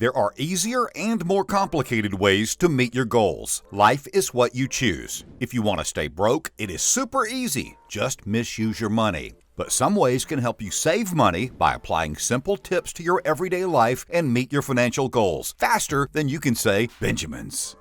There are easier and more complicated ways to meet your goals. Life is what you choose. If you want to stay broke, it is super easy. Just misuse your money. But some ways can help you save money by applying simple tips to your everyday life and meet your financial goals faster than you can say Benjamins.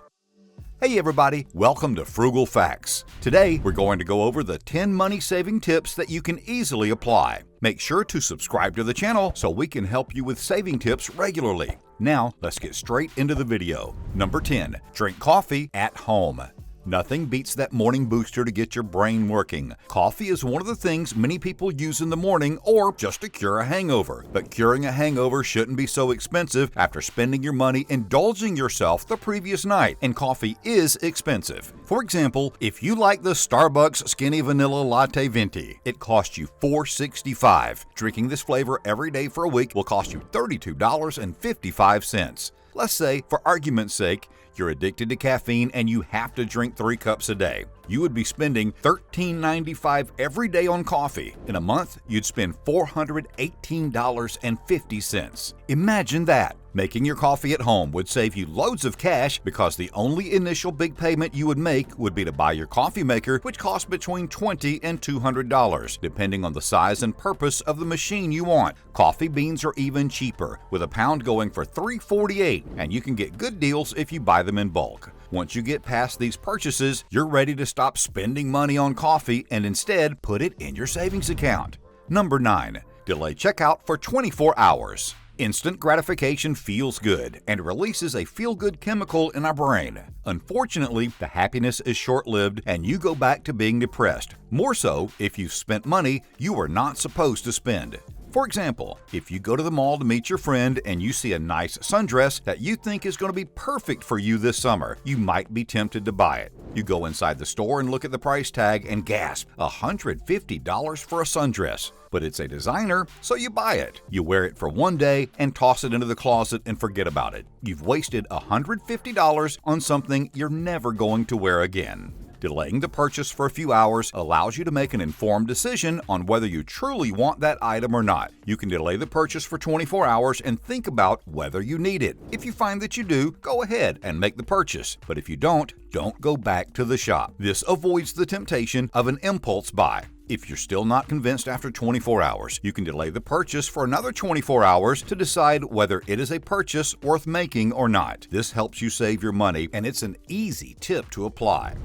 Hey everybody, welcome to Frugal Facts. Today we're going to go over the 10 money-saving tips that you can easily apply. Make sure to subscribe to the channel so we can help you with saving tips regularly. Now let's get straight into the video. Number 10, drink coffee at home. Nothing beats that morning booster to get your brain working. Coffee is one of the things many people use in the morning or just to cure a hangover. But curing a hangover shouldn't be so expensive after spending your money indulging yourself the previous night, and coffee is expensive. For example, if you like the Starbucks Skinny Vanilla Latte Venti, it costs you $4.65. Drinking this flavor every day for a week will cost you $32.55. Let's say, for argument's sake, you're addicted to caffeine and you have to drink 3 cups a day. You would be spending $13.95 every day on coffee. In a month, you'd spend $418.50. Imagine that! Making your coffee at home would save you loads of cash because the only initial big payment you would make would be to buy your coffee maker, which costs between $20 and $200, depending on the size and purpose of the machine you want. Coffee beans are even cheaper, with a pound going for $3.48, and you can get good deals if you buy them in bulk. Once you get past these purchases, you're ready to stop spending money on coffee and instead put it in your savings account. Number 9, delay checkout for 24 hours. Instant gratification feels good and releases a feel-good chemical in our brain. Unfortunately, the happiness is short-lived and you go back to being depressed. More so if you've spent money you were not supposed to spend. For example, if you go to the mall to meet your friend and you see a nice sundress that you think is going to be perfect for you this summer, you might be tempted to buy it. You go inside the store and look at the price tag and gasp, $150 for a sundress. But it's a designer, so you buy it. You wear it for one day and toss it into the closet and forget about it. You've wasted $150 on something you're never going to wear again. Delaying the purchase for a few hours allows you to make an informed decision on whether you truly want that item or not. You can delay the purchase for 24 hours and think about whether you need it. If you find that you do, go ahead and make the purchase. But if you don't go back to the shop. This avoids the temptation of an impulse buy. If you're still not convinced after 24 hours, you can delay the purchase for another 24 hours to decide whether it is a purchase worth making or not. This helps you save your money, and it's an easy tip to apply.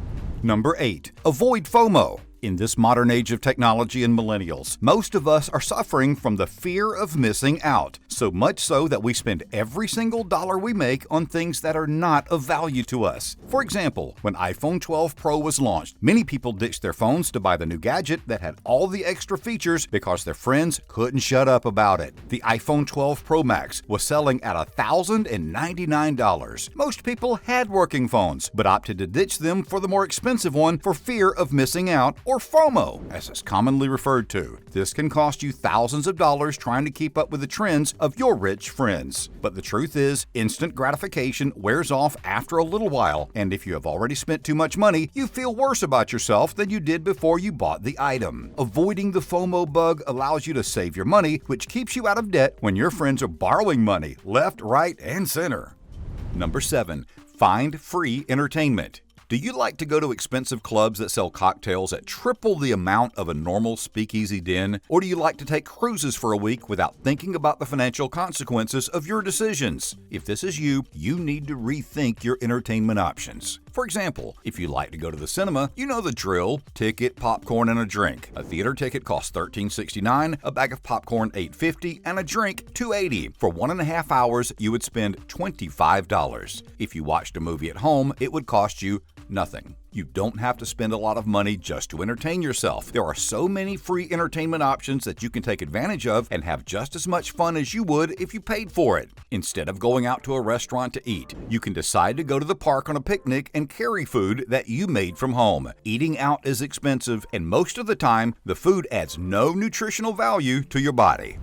Number 8, avoid FOMO. In this modern age of technology and millennials, most of us are suffering from the fear of missing out, so much so that we spend every single dollar we make on things that are not of value to us. For example, when iPhone 12 Pro was launched, many people ditched their phones to buy the new gadget that had all the extra features because their friends couldn't shut up about it. The iPhone 12 Pro Max was selling at $1,099. Most people had working phones, but opted to ditch them for the more expensive one for fear of missing out, or FOMO, as it's commonly referred to. This can cost you thousands of dollars trying to keep up with the trends of your rich friends. But the truth is, instant gratification wears off after a little while, and if you have already spent too much money, you feel worse about yourself than you did before you bought the item. Avoiding the FOMO bug allows you to save your money, which keeps you out of debt when your friends are borrowing money left, right, and center. Number 7, find free entertainment. Do you like to go to expensive clubs that sell cocktails at triple the amount of a normal speakeasy den? Or do you like to take cruises for a week without thinking about the financial consequences of your decisions? If this is you, you need to rethink your entertainment options. For example, if you like to go to the cinema, you know the drill: ticket, popcorn, and a drink. A theater ticket costs $13.69, a bag of popcorn $8.50, and a drink $2.80. For 1.5 hours, you would spend $25. If you watched a movie at home, it would cost you nothing. You don't have to spend a lot of money just to entertain yourself. There are so many free entertainment options that you can take advantage of and have just as much fun as you would if you paid for it. Instead of going out to a restaurant to eat, you can decide to go to the park on a picnic and carry food that you made from home. Eating out is expensive, and most of the time, the food adds no nutritional value to your body.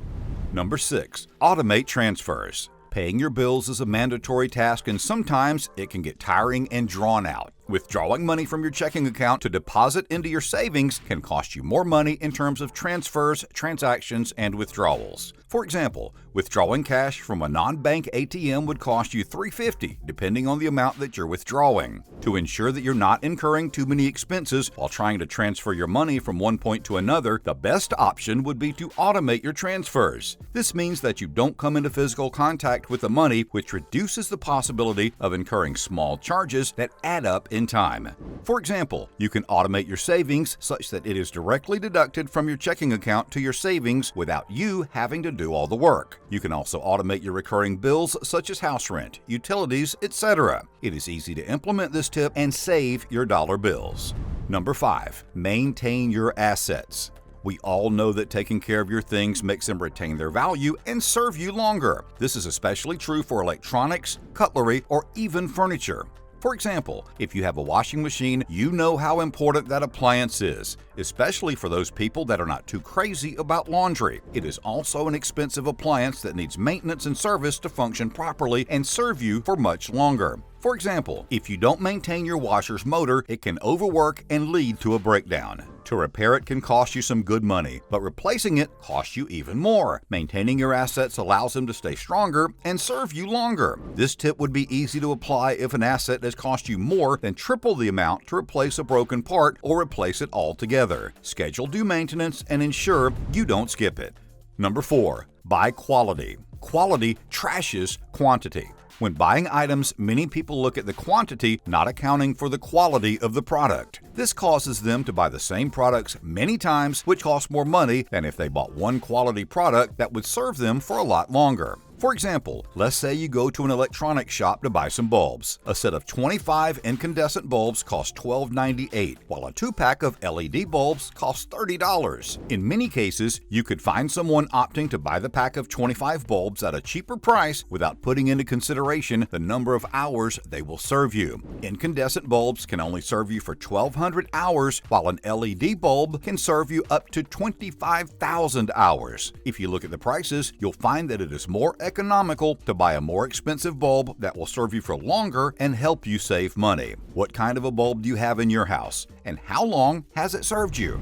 Number 6, automate transfers. Paying your bills is a mandatory task, and sometimes it can get tiring and drawn out. Withdrawing money from your checking account to deposit into your savings can cost you more money in terms of transfers, transactions, and withdrawals. For example, withdrawing cash from a non-bank ATM would cost you $3.50, depending on the amount that you're withdrawing. To ensure that you're not incurring too many expenses while trying to transfer your money from one point to another, the best option would be to automate your transfers. This means that you don't come into physical contact with the money, which reduces the possibility of incurring small charges that add up in time. For example, you can automate your savings such that it is directly deducted from your checking account to your savings without you having to do all the work. You can also automate your recurring bills such as house rent, utilities, etc. It is easy to implement this tip and save your dollar bills. Number 5. Maintain your assets. We all know that taking care of your things makes them retain their value and serve you longer. This is especially true for electronics, cutlery, or even furniture. For example, if you have a washing machine, you know how important that appliance is, especially for those people that are not too crazy about laundry. It is also an expensive appliance that needs maintenance and service to function properly and serve you for much longer. For example, if you don't maintain your washer's motor, it can overwork and lead to a breakdown. To repair it can cost you some good money, but replacing it costs you even more. Maintaining your assets allows them to stay stronger and serve you longer. This tip would be easy to apply if an asset has cost you more than triple the amount to replace a broken part or replace it altogether. Schedule due maintenance and ensure you don't skip it. Number 4. Buy quality. Quality trashes quantity. When buying items, many people look at the quantity, not accounting for the quality of the product. This causes them to buy the same products many times, which costs more money than if they bought one quality product that would serve them for a lot longer. For example, let's say you go to an electronics shop to buy some bulbs. A set of 25 incandescent bulbs costs $12.98, while a 2-pack of LED bulbs costs $30. In many cases, you could find someone opting to buy the pack of 25 bulbs at a cheaper price without putting into consideration the number of hours they will serve you. Incandescent bulbs can only serve you for 1,200 hours, while an LED bulb can serve you up to 25,000 hours. If you look at the prices, you'll find that it is more economical to buy a more expensive bulb that will serve you for longer and help you save money. What kind of a bulb do you have in your house, and how long has it served you?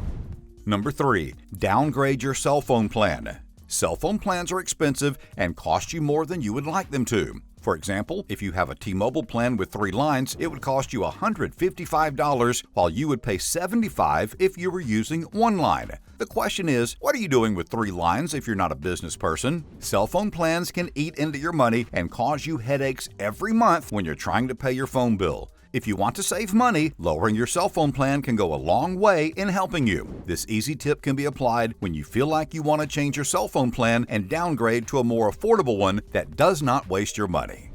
Number 3. Downgrade your cell phone plan. Cell phone plans are expensive and cost you more than you would like them to. For example, if you have a T-Mobile plan with 3 lines, it would cost you $155, while you would pay $75 if you were using 1 line. The question is, what are you doing with 3 lines if you're not a business person? Cell phone plans can eat into your money and cause you headaches every month when you're trying to pay your phone bill. If you want to save money, lowering your cell phone plan can go a long way in helping you. This easy tip can be applied when you feel like you want to change your cell phone plan and downgrade to a more affordable one that does not waste your money.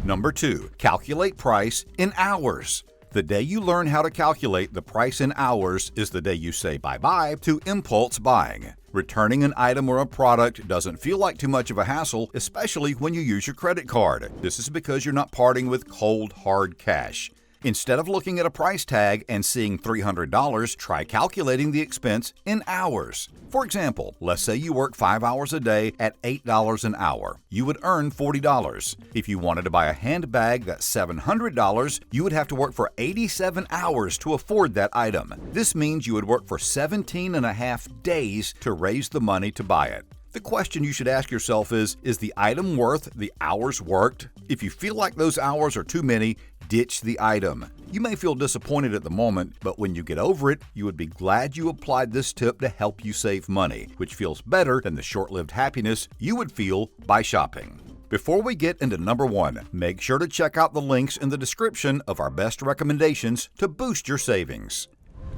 Number 2. Calculate price in hours. The day you learn how to calculate the price in hours is the day you say bye-bye to impulse buying. Returning an item or a product doesn't feel like too much of a hassle, especially when you use your credit card. This is because you're not parting with cold, hard cash. Instead of looking at a price tag and seeing $300, try calculating the expense in hours. For example, let's say you work 5 hours a day at $8 an hour. You would earn $40. If you wanted to buy a handbag that's $700, you would have to work for 87 hours to afford that item. This means you would work for 17 and a half days to raise the money to buy it. The question you should ask yourself is the item worth the hours worked? If you feel like those hours are too many, ditch the item. You may feel disappointed at the moment, but when you get over it, you would be glad you applied this tip to help you save money, which feels better than the short-lived happiness you would feel by shopping. Before we get into number 1, make sure to check out the links in the description of our best recommendations to boost your savings.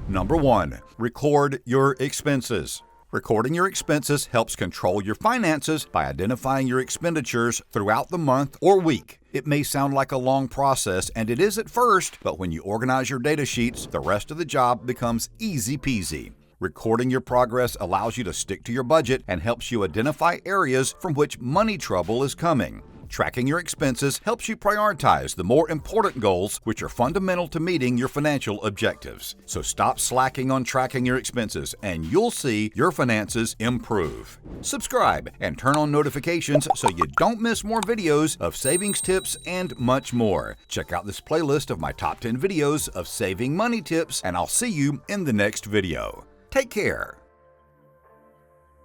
Number 1, record your expenses. Recording your expenses helps control your finances by identifying your expenditures throughout the month or week. It may sound like a long process, and it is at first, but when you organize your data sheets, the rest of the job becomes easy peasy. Recording your progress allows you to stick to your budget and helps you identify areas from which money trouble is coming. Tracking your expenses helps you prioritize the more important goals, which are fundamental to meeting your financial objectives. So stop slacking on tracking your expenses, and you'll see your finances improve. Subscribe and turn on notifications so you don't miss more videos of savings tips and much more. Check out this playlist of my top 10 videos of saving money tips, and I'll see you in the next video. Take care.